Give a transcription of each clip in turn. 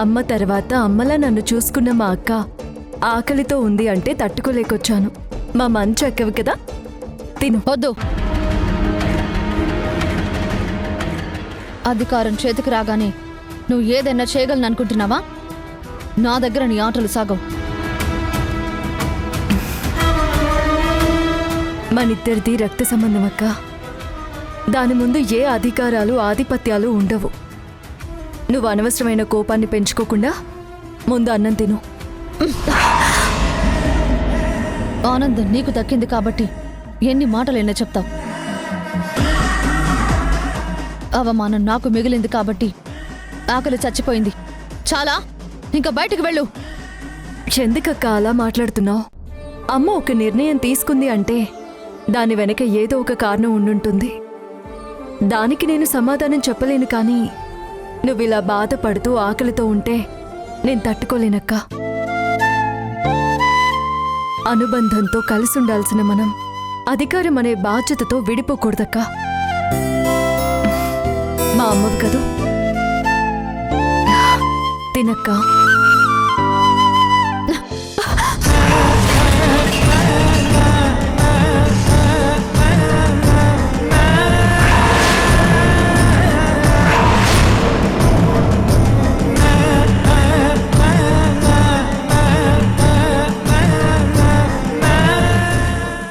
అమ్మ తర్వాత అమ్మలా నన్ను చూసుకున్న మా అక్క ఆకలితో ఉంది అంటే తట్టుకోలేకొచ్చాను. మా మంచు ఎక్కవి కదా, తిను. వద్దు. అధికారం చేతికి రాగానే నువ్వు ఏదైనా చేయగలను అనుకుంటున్నావా? నా దగ్గర నీ ఆటలు సాగవు. మనిద్దరిది రక్త సంబంధం అక్క. దాని ముందు ఏ అధికారాలు ఆధిపత్యాలు ఉండవు. నువ్వు అనవసరమైన కోపాన్ని పెంచుకోకుండా ముందు అన్నం తిను. ఆనందం నీకు దక్కింది కాబట్టి ఎన్ని మాటలైనా చెప్తావు. అవమానం నాకు మిగిలింది కాబట్టి ఆకలి చచ్చిపోయింది. చాలా, ఇంకా బయటికి వెళ్ళు. ఎందుకక్క అలా మాట్లాడుతున్నావు? అమ్మ ఒక నిర్ణయం తీసుకుంది అంటే దాని వెనక ఏదో ఒక కారణం ఉండుంటుంది. దానికి నేను సమాధానం చెప్పలేను, కానీ నువ్విలా బాధపడుతూ ఆకలితో ఉంటే నేను తట్టుకోలేనక్క. అనుబంధంతో కలిసుండాల్సిన మనం అధికారం అనే బాధ్యతతో విడిపోకూడదక్క. మా అమ్మవి కదూ, తినక్క.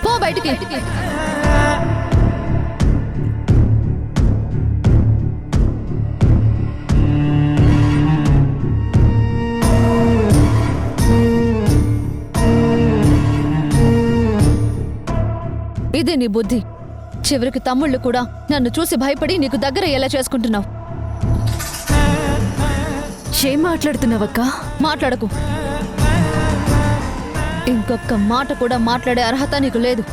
పో బయటికి. ఇదే నీ బుద్ధి. చివరికి తమ్ముళ్ళు కూడా నన్ను చూసి భయపడి నీకు దగ్గర ఎలా చేసుకుంటున్నావు? ఏం మాట్లాడుతున్నావక్క? మాట్లాడకు. ఇంకొక మాట కూడా మాట్లాడే అర్హత నీకు లేదు.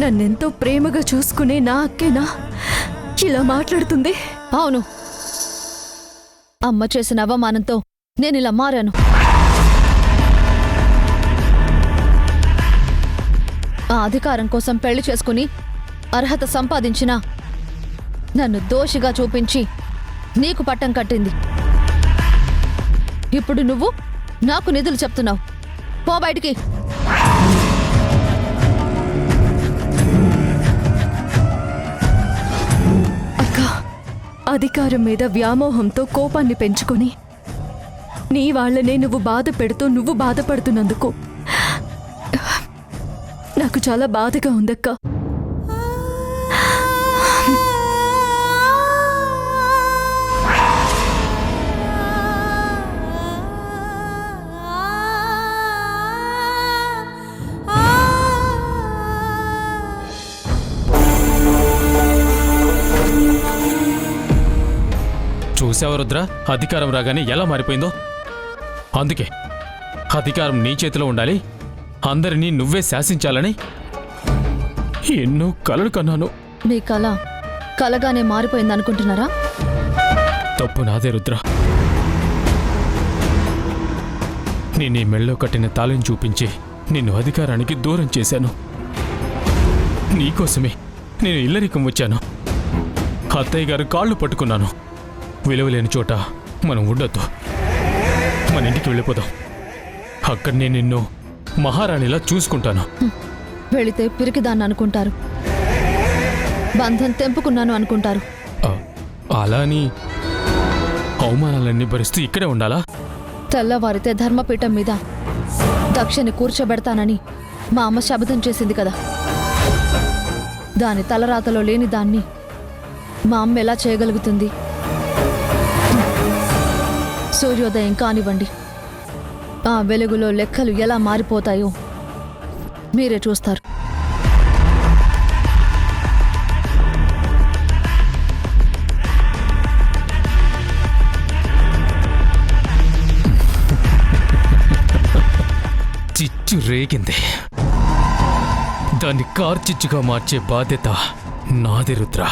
నన్నెంతో ప్రేమగా చూసుకునే నా అక్కేనా ఇలా మాట్లాడుతుంది? అవును, అమ్మ చేసిన అవమానంతో నేనిలా మారాను. ఆ అధికారం కోసం పెళ్లి చేసుకుని అర్హత సంపాదించినా నన్ను దోషిగా చూపించి నీకు పట్టం కట్టింది. ఇప్పుడు నువ్వు నాకు నిధులు చెప్తున్నావు. పో బయటికి. అక్క, అధికారం మీద వ్యామోహంతో కోపాన్ని పెంచుకొని నీ వాళ్ళనే నువ్వు బాధ పెడుతూ నువ్వు బాధపడుతున్నందుకు నాకు చాలా బాధగా ఉందక్క. చూసావా రుద్ర, అధికారం రాగానే ఎలా మారిపోయిందో. అందుకే అధికారం నీ చేతిలో ఉండాలి, అందరినీ నువ్వే శాసించాలని ఎన్నో కలలు కన్నాను. మీ కళ కలగానే మారిపోయింది అనుకుంటున్నారా? తప్పు నాదే రుద్ర. నేను నీ మెళ్ళో కట్టిన తాళం చూపించి నిన్ను అధికారానికి దూరం చేశాను. నీకోసమే నేను ఇల్లరికం వచ్చాను. అత్తయ్య గారు కాళ్ళు పట్టుకున్నాను. విలువలేని చోట మనం ఉండొద్దు, మన ఇంటికి వెళ్ళిపోదాం. అక్కడ నేను నిన్ను మహారాణిలా చూసుకుంటాను. వెళితే పిరికిదాన్ని అనుకుంటారు, బంధం తెంపుకున్నాను అనుకుంటారు. అలా అని అవమానాలన్నీ భరిస్తూ ఇక్కడే ఉండాలా? తెల్లవారితే ధర్మపీఠం మీద దక్షిని కూర్చోబెడతానని మా అమ్మ శపథం చేసింది కదా. దాని తలరాతలో లేని దాన్ని మా అమ్మ ఎలా చేయగలుగుతుంది? సూర్యోదయం కానివ్వండి, ఆ వెలుగులో లెక్కలు ఎలా మారిపోతాయో మీరే చూస్తారు. చిచ్చు రేగింది, దాన్ని కార్చిచ్చుగా మార్చే బాధ్యత నాది రుద్ర.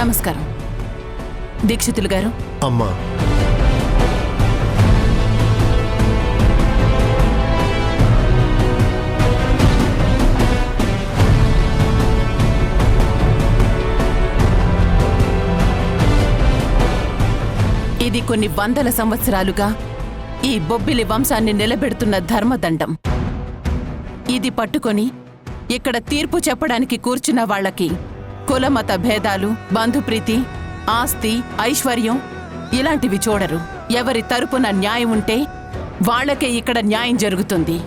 నమస్కారం దీక్షితులు గారు. అమ్మా, ఇది కొన్ని వందల సంవత్సరాలుగా ఈ బొబ్బిలి వంశాన్ని నిలబెడుతున్న ధర్మదండం. ఇది పట్టుకొని ఇక్కడ తీర్పు చెప్పడానికి కూర్చున్న వాళ్ళకి కులమత భేదాలు, బంధుప్రీతి, ఆస్తి, ఐశ్వర్యం ఇలాంటివి చూడరు. ఎవరి తరపున న్యాయం ఉంటే వాళ్లకే ఇక్కడ న్యాయం జరుగుతుంది.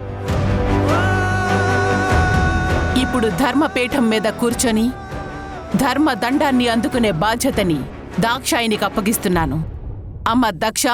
ఇప్పుడు ధర్మపీఠం మీద కూర్చొని ధర్మదండాన్ని అందుకునే బాధ్యతని దాక్షాయినికి అప్పగిస్తున్నాను. అమ్మ దక్ష,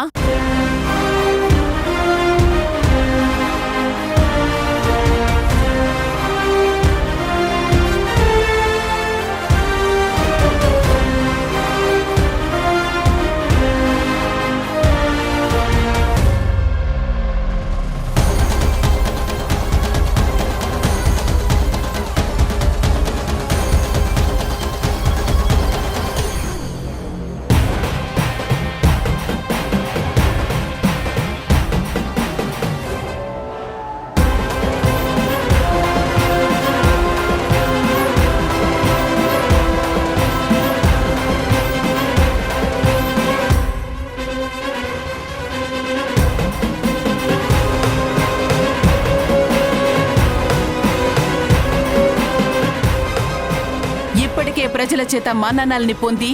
ఇప్పటికే ప్రజల చేత మన్ననల్ని పొంది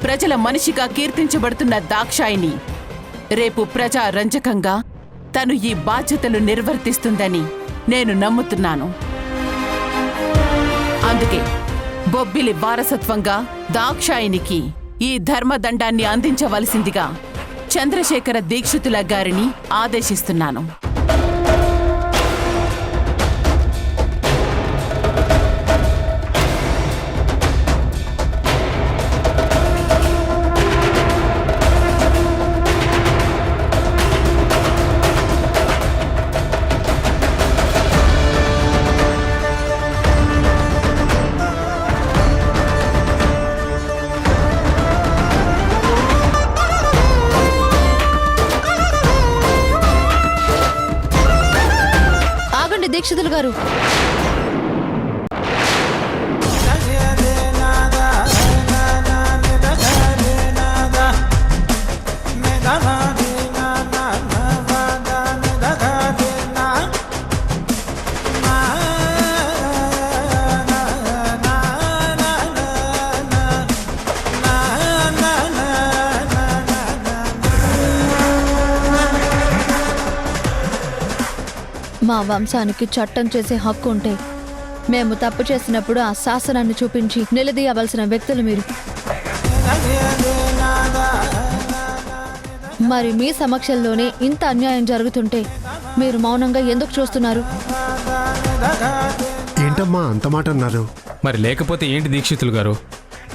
ప్రజల మనిషిగా కీర్తించబడుతున్న దాక్షాయిని రేపు ప్రజారంజకంగా తను ఈ బాధ్యతలు నిర్వర్తిస్తుందని నేను నమ్ముతున్నాను. అందుకే బొబ్బిలి వారసత్వంగా దాక్షాయినికి ఈ ధర్మదండాన్ని అందించవలసిందిగా చంద్రశేఖర దీక్షితుల గారిని ఆదేశిస్తున్నాను. దీక్షితులు గారు, మా వంశానికి చట్టం చేసే హక్కు ఉంటే మేము తప్పు చేసినప్పుడు ఆ శాసనాన్ని చూపించి నిలదీయవలసిన వ్యక్తులు మీరు. మరి మీ సమక్షంలోనే ఇంత అన్యాయం జరుగుతుంటే మీరు మౌనంగా ఎందుకు చూస్తున్నారు? ఏంటమ్మా అంత మాట అన్నారు? మరి లేకపోతే ఏంటి దీక్షితులు గారు?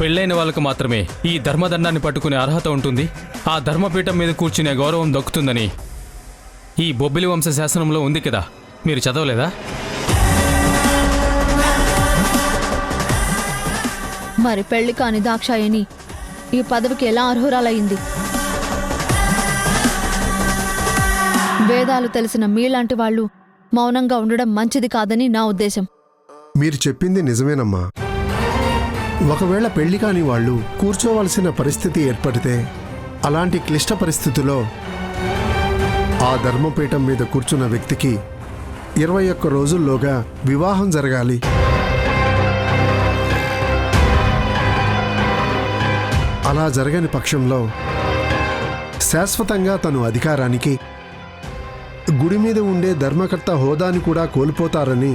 పెళ్ళైన వాళ్ళకు మాత్రమే ఈ ధర్మదండాన్ని పట్టుకునే అర్హత ఉంటుంది, ఆ ధర్మపీఠం మీద కూర్చునే గౌరవం దక్కుతుందని ఈ బొబ్బిలి వంశ శాసనంలో ఉంది కదా, మీరు చదవలేదా? మరి పెళ్లి కాని దాక్షాయిని ఈ పదవికి ఎలా అర్హురాలయ్యింది? వేదాలు తెలిసిన మీలాంటి వాళ్ళు మౌనంగా ఉండడం మంచిది కాదని నా ఉద్దేశం. మీరు చెప్పింది నిజమేనమ్మా. ఒకవేళ పెళ్లి కాని వాళ్ళు కూర్చోవలసిన పరిస్థితి ఏర్పడితే అలాంటి క్లిష్ట పరిస్థితిలో ఆ ధర్మపీఠం మీద కూర్చున్న వ్యక్తికి 21 రోజుల్లోగా వివాహం జరగాలి. అలా జరగని పక్షంలో శాశ్వతంగా తను అధికారానికి, గుడి మీద ఉండే ధర్మకర్త హోదాని కూడా కోల్పోతారని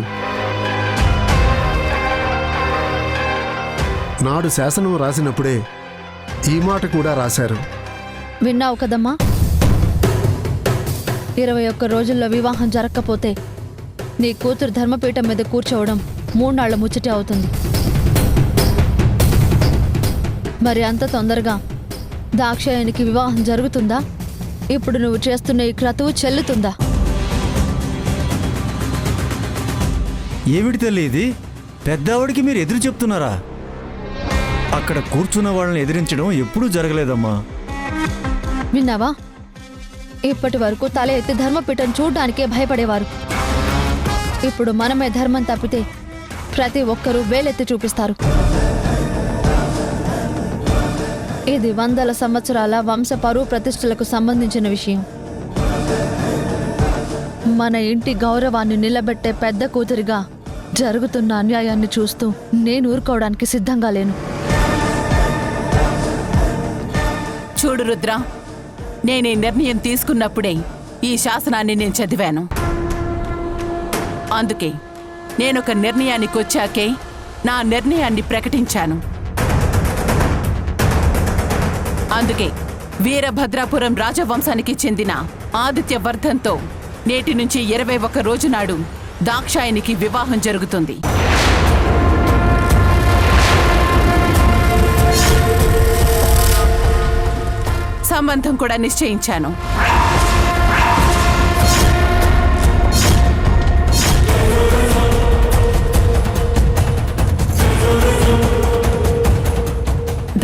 నాడు శాసనం రాసినప్పుడే ఈ మాట కూడా రాశారు. విన్నావు కదమ్మా, 21 రోజుల్లో వివాహం జరగకపోతే నీ కూతురు ధర్మపీఠం మీద కూర్చోవడం 3 నాళ్ల ముచ్చటే అవుతుంది. మరి అంత తొందరగా దాక్షాయనికి వివాహం జరుగుతుందా? ఇప్పుడు నువ్వు చేస్తున్న ఈ క్రతువు చెల్లుతుందా? ఏమిటి తల్లి ఇది? పెద్దవాడికి మీరు ఎదురు చెప్తున్నారా? అక్కడ కూర్చున్న వాళ్ళని ఎదిరించడం ఎప్పుడూ జరగలేదమ్మా. విన్నావా? ఇప్పటి వరకు తల ఎత్తి ధర్మపీఠం చూడ్డానికే భయపడేవారు. ఇప్పుడు మనమే ధర్మం తప్పితే ప్రతి ఒక్కరూ వేలెత్తి చూపిస్తారు. ఇది వందల సంవత్సరాల వంశ పరువు ప్రతిష్టలకు సంబంధించిన విషయం. మన ఇంటి గౌరవాన్ని నిలబెట్టే పెద్ద కూతురిగా జరుగుతున్న అన్యాయాన్ని చూస్తూ నేను ఊరుకోవడానికి సిద్ధంగా లేను. చూడు రుద్ర, నేనే నిర్ణయం తీసుకున్నప్పుడే ఈ శాసనాన్ని నేను చదివాను. అందుకే నేనొక నిర్ణయానికి వచ్చాకే నా నిర్ణయాన్ని ప్రకటించాను. అందుకే వీరభద్రాపురం రాజవంశానికి చెందిన ఆదిత్యవర్ధన్తో నేటి నుంచి 21 రోజు నాడు దాక్షాయనికి వివాహం జరుగుతుంది. సంబంధం కూడా నిశ్చయించాను.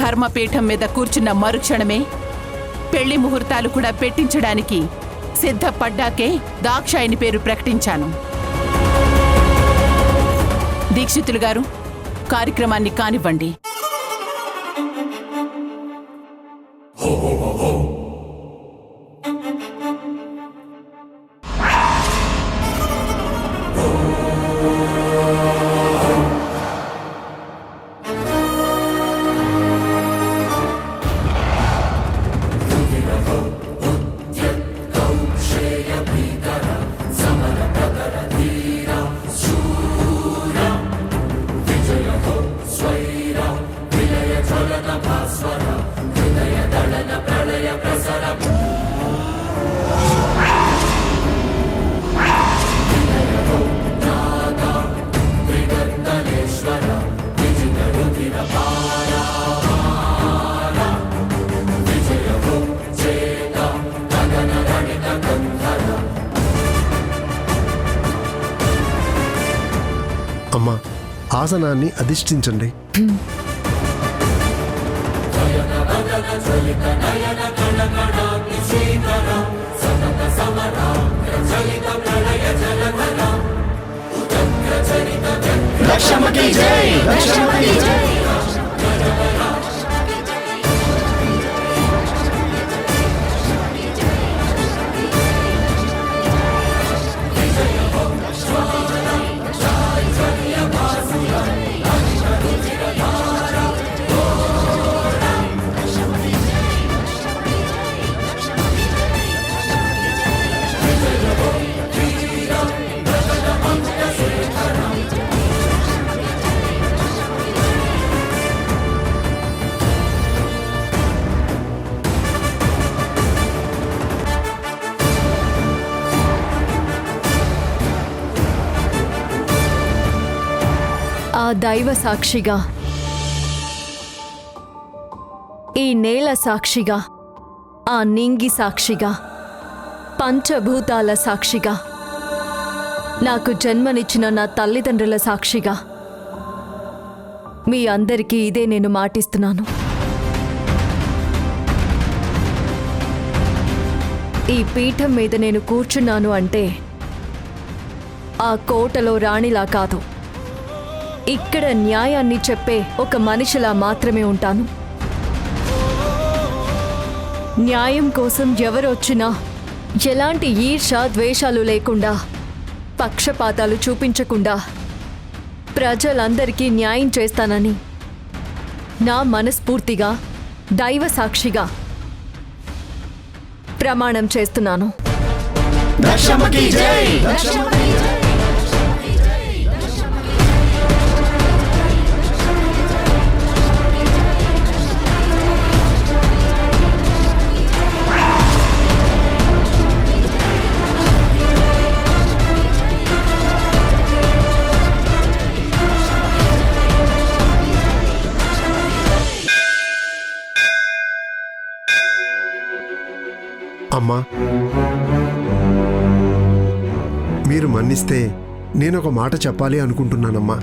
ధర్మపీఠం మీద కూర్చున్న మరుక్షణమే పెళ్లి ముహూర్తాలు కూడా పెట్టించడానికి సిద్ధపడ్డాకే దాక్షాయని పేరు ప్రకటించాను. దీక్షితులు గారు, కార్యక్రమాన్ని కానివ్వండి. అమ్మా, ఆసనాన్ని అధిష్ఠించండి. ఆ దైవ సాక్షిగా, ఈ నేల సాక్షిగా, ఆ నింగి సాక్షిగా, పంచభూతాల సాక్షిగా, నాకు జన్మనిచ్చిన నా తల్లిదండ్రుల సాక్షిగా మీ అందరికీ ఇదే నేను మాటిస్తున్నాను. ఈ పీఠం మీద నేను కూర్చున్నాను అంటే ఆ కోటలో రాణిలా కాదు, ఇక్కడ న్యాయాన్ని చెప్పే ఒక మనిషిలా మాత్రమే ఉంటాను. న్యాయం కోసం ఎవరొచ్చినా ఎలాంటి ఈర్ష ద్వేషాలు లేకుండా, పక్షపాతాలు చూపించకుండా ప్రజలందరికీ న్యాయం చేస్తానని నా మనస్ఫూర్తిగా దైవ సాక్షిగా ప్రమాణం చేస్తున్నాను. అమ్మా, మీరు మన్నిస్తే నేనొక మాట చెప్పాలి అనుకుంటున్నానమ్మా.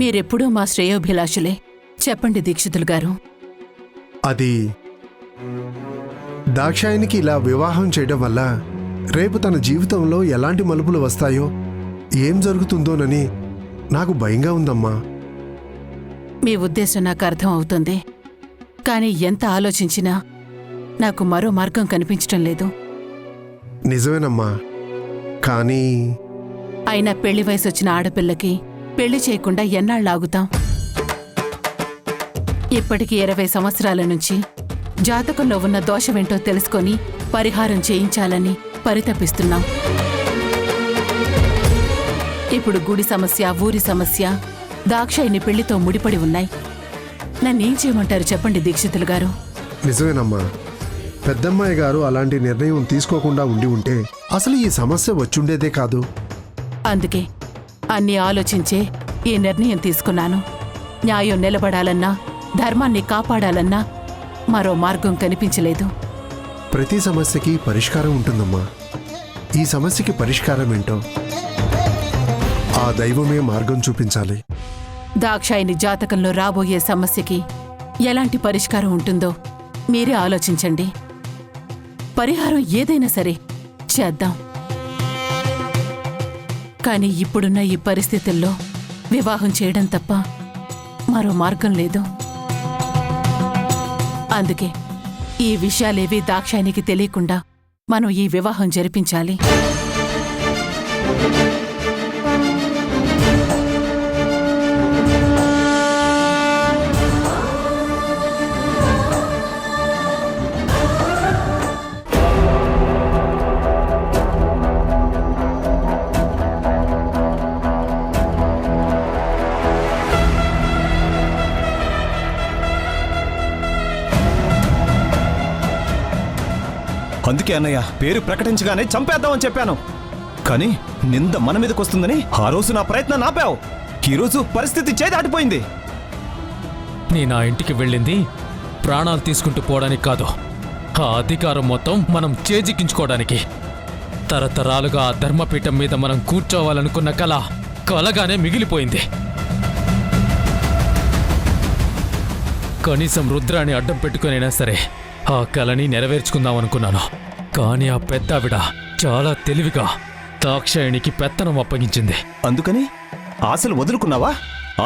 మీరెప్పుడూ మా శ్రేయోభిలాషులే. చెప్పండి దీక్షితులు గారు. అది దాక్షాయినికి ఇలా వివాహం చేయడం వల్ల రేపు తన జీవితంలో ఎలాంటి మలుపులు వస్తాయో, ఏం జరుగుతుందోనని నాకు భయంగా ఉందమ్మా. మీ ఉద్దేశం నాకు అర్థం అవుతుంది. కానీ ఎంత ఆలోచించినా నాకు మరో మార్గం కనిపించటం లేదు. నిజమేనమ్మా, కానీ అయినా పెళ్లి వయసొచ్చిన ఆడపిల్లకి పెళ్లి చేయకుండా ఎన్నాళ్ళాగుతాం? ఇప్పటికి 20 సంవత్సరాల నుంచి జాతకంలో ఉన్న దోషమేంటో తెలుసుకొని పరిహారం చేయించాలని పరితపిస్తున్నాం. ఇప్పుడు గుడి సమస్య, ఊరి సమస్య, దాక్షాయిని పెళ్లితో ముడిపడి ఉన్నాయి. నన్నేం చేయమంటారు చెప్పండి దీక్షితులు గారు. నిజమేనమ్మా, పెద్దమ్మాయి గారు అలాంటి నిర్ణయం తీసుకోకుండా ఉండి ఉంటే అసలు ఈ సమస్య వచ్చుండేదే కాదు. అందుకే అన్నీ ఆలోచించే ఈ నిర్ణయం తీసుకున్నాను. న్యాయం నిలబడాలన్నా, ధర్మాన్ని కాపాడాలన్నా మరో మార్గం కనిపించలేదు. ప్రతి సమస్యకి పరిష్కారం ఉంటుందమ్మా. ఈ సమస్యకి పరిష్కారం ఏంటో ఆ దైవమే మార్గం చూపించాలి. దాక్షాయిని జాతకంలో రాబోయే సమస్యకి ఎలాంటి పరిష్కారం ఉంటుందో మీరే ఆలోచించండి. పరిహారం ఏదైనా సరే చేద్దాం. కానీ ఇప్పుడున్న ఈ పరిస్థితుల్లో వివాహం చేయడం తప్ప మరో మార్గం లేదు. అందుకే ఈ విషయాలేవీ దాక్షాయినికి తెలియకుండా మనం ఈ వివాహం జరిపించాలి. అందుకే అన్నయ్య పేరు ప్రకటించగానే చంపేద్దామని చెప్పాను. కానీ నింద మన మీదకి వస్తుందని ఆ రోజు నా ప్రయత్నం ఆపావు. ఈరోజు పరిస్థితి చేదాటిపోయింది. నేను ఆ ఇంటికి వెళ్ళింది ప్రాణాలు తీసుకుంటూ పోవడానికి కాదు, ఆ అధికారం మొత్తం మనం చేజిక్కించుకోవడానికి. తరతరాలుగా ఆ ధర్మపీఠం మీద మనం కూర్చోవాలనుకున్న కళ కలగానే మిగిలిపోయింది. కనీసం రుద్రాన్ని అడ్డం పెట్టుకునైనా సరే ఆ కళని నెరవేర్చుకుందామనుకున్నాను. కానీ ఆ పెద్దావిడ చాలా తెలివిగా దాక్షాయినికి పెత్తనం అప్పగించింది. అందుకని ఆశలు వదులుకున్నావా?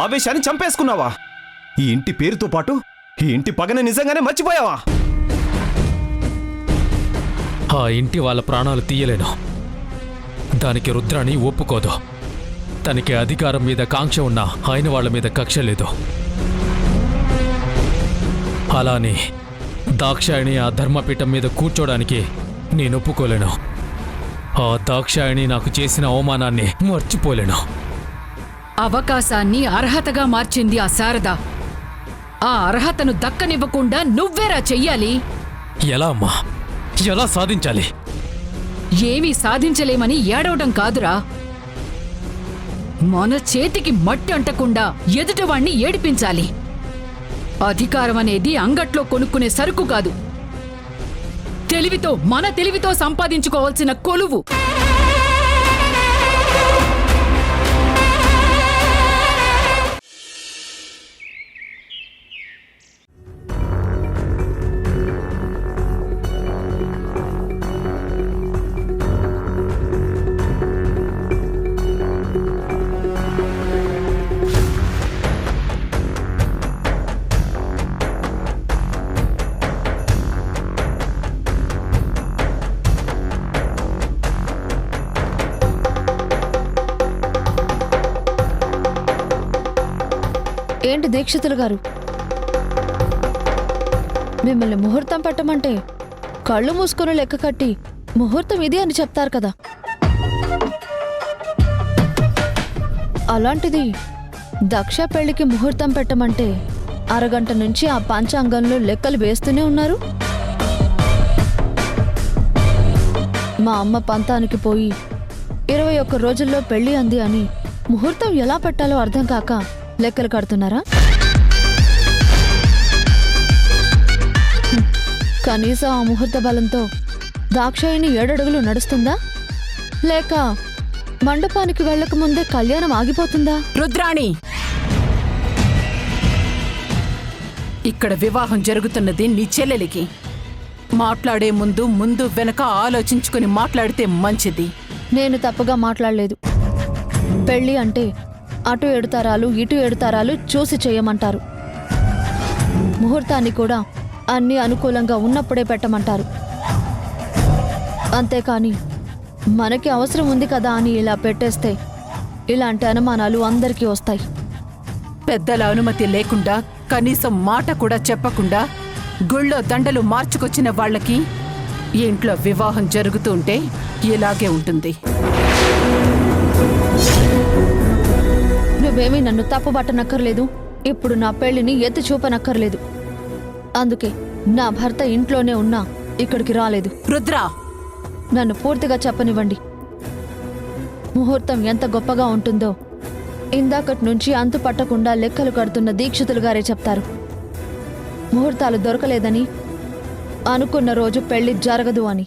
ఆవేశాన్ని చంపేసుకున్నావా? ఈ ఇంటి పేరుతో పాటు ఈ ఇంటి పగని నిజంగానే మర్చిపోయావా? ఆ ఇంటి వాళ్ళ ప్రాణాలు తీయలేను. దానికి రుద్రాణి ఒప్పుకోదు. తనకి అధికారం మీద కాంక్ష ఉన్నా ఆయన వాళ్ళ మీద కక్ష లేదు. అలానే దాక్షాయిని ఆ ధర్మపీఠం మీద కూర్చోడానికి నేను ఒప్పుకోలేను. ఆ దాక్షాయిని నాకు చేసిన అవమానాన్ని మర్చిపోలేను. అవకాశాన్ని అర్హతగా మార్చింది ఆ శారద. ఆ అర్హతను దక్కనివ్వకుండా నువ్వేరా చెయ్యాలి. ఎలా అమ్మా? ఎలా సాధించాలి? ఏమీ సాధించలేమని ఏడవడం కాదురా, మన చేతికి మట్టి అంటకుండా ఎదుటివాణ్ణి ఏడిపించాలి. అధికారం అనేది అంగట్లో కొనుక్కునే సరుకు కాదు, మన తెలివితో సంపాదించుకోవాల్సిన కొలువు. ఏంటి దీక్షితులు గారు, మిమ్మల్ని ముహూర్తం పెట్టమంటే కళ్ళు మూసుకొని లెక్క కట్టి ముహూర్తం ఇది అని చెప్తారు కదా. అలాంటిది దక్ష పెళ్లికి ముహూర్తం పెట్టమంటే అరగంట నుంచి ఆ పంచాంగంలో లెక్కలు వేస్తూనే ఉన్నారు. మా అమ్మ పంతానికి పోయి 21 రోజుల్లో పెళ్లి అంది అని ముహూర్తం ఎలా పెట్టాలో అర్థం కాక లెక్కలు కడుతున్నారా? కనీసం ఆ ముహూర్త బలంతో దాక్షాయిని 7 అడుగులు నడుస్తుందా, లేక మండపానికి వెళ్ళక ముందే కళ్యాణం ఆగిపోతుందా? రుద్రాణి, ఇక్కడ వివాహం జరుగుతున్నది నీ చెల్లెలికి. మాట్లాడే ముందు వెనక ఆలోచించుకుని మాట్లాడితే మంచిది. నేను తప్పుగా మాట్లాడలేదు. పెళ్ళి అంటే అటు 7 తరాలు ఇటు 7 తరాలు చూసి చేయమంటారు. ముహూర్తాన్ని కూడా అన్నీ అనుకూలంగా ఉన్నప్పుడే పెట్టమంటారు. అంతేకాని మనకి అవసరం ఉంది కదా అని ఇలా పెట్టేస్తే ఇలాంటి అనుమానాలు అందరికీ వస్తాయి. పెద్దల అనుమతి లేకుండా కనీసం మాట కూడా చెప్పకుండా గుళ్ళో దండలు మార్చుకొచ్చిన వాళ్ళకి ఇంట్లో వివాహం జరుగుతూ ఉంటే ఇలాగే ఉంటుంది. నువ్వేమీ నన్ను తప్పుబట్టనక్కర్లేదు. ఇప్పుడు నా పెళ్లిని ఎత్తి చూపనక్కర్లేదు. అందుకే నా భర్త ఇంట్లోనే ఉన్నా ఇక్కడికి రాలేదు. రుద్రా, నన్ను పూర్తిగా చెప్పనివ్వండి. ముహూర్తం ఎంత గొప్పగా ఉంటుందో ఇందాకటి నుంచి అంతు పట్టకుండా లెక్కలు కడుతున్న దీక్షితులు గారే చెప్తారు. ముహూర్తాలు దొరకలేదని, అనుకున్న రోజు పెళ్లి జరగదు అని.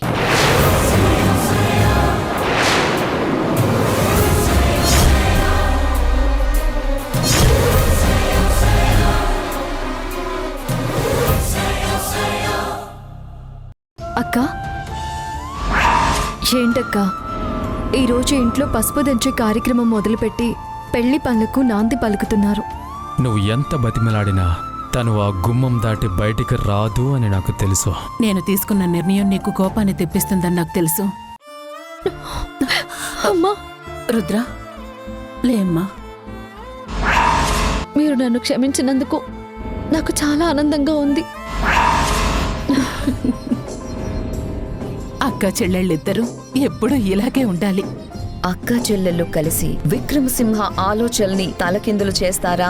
అక్క, ఏంటక్క ఈరోజు ఇంట్లో పసుపు దంచే కార్యక్రమం మొదలుపెట్టి పెళ్లి పనులకు నాంది పలుకుతున్నారు. నువ్వు ఎంత బతిమలాడినా తను ఆ గుమ్మం దాటి బయటికి రాదు అని నాకు తెలుసు. నేను తీసుకున్న నిర్ణయం నీకు కోపాన్ని తెప్పిస్తుందని నాకు తెలుసు. అమ్మా, రుద్రా, లేమ్మా. మీరు నన్ను క్షమించినందుకు నాకు చాలా ఆనందంగా ఉంది. అక్క చెల్లెళ్ళిద్దరూ ఎప్పుడూ ఇలాగే ఉండాలి. అక్క చెల్లెళ్ళు కలిసి విక్రమసింహ ఆలోచనల్ని తలకిందులు చేస్తారా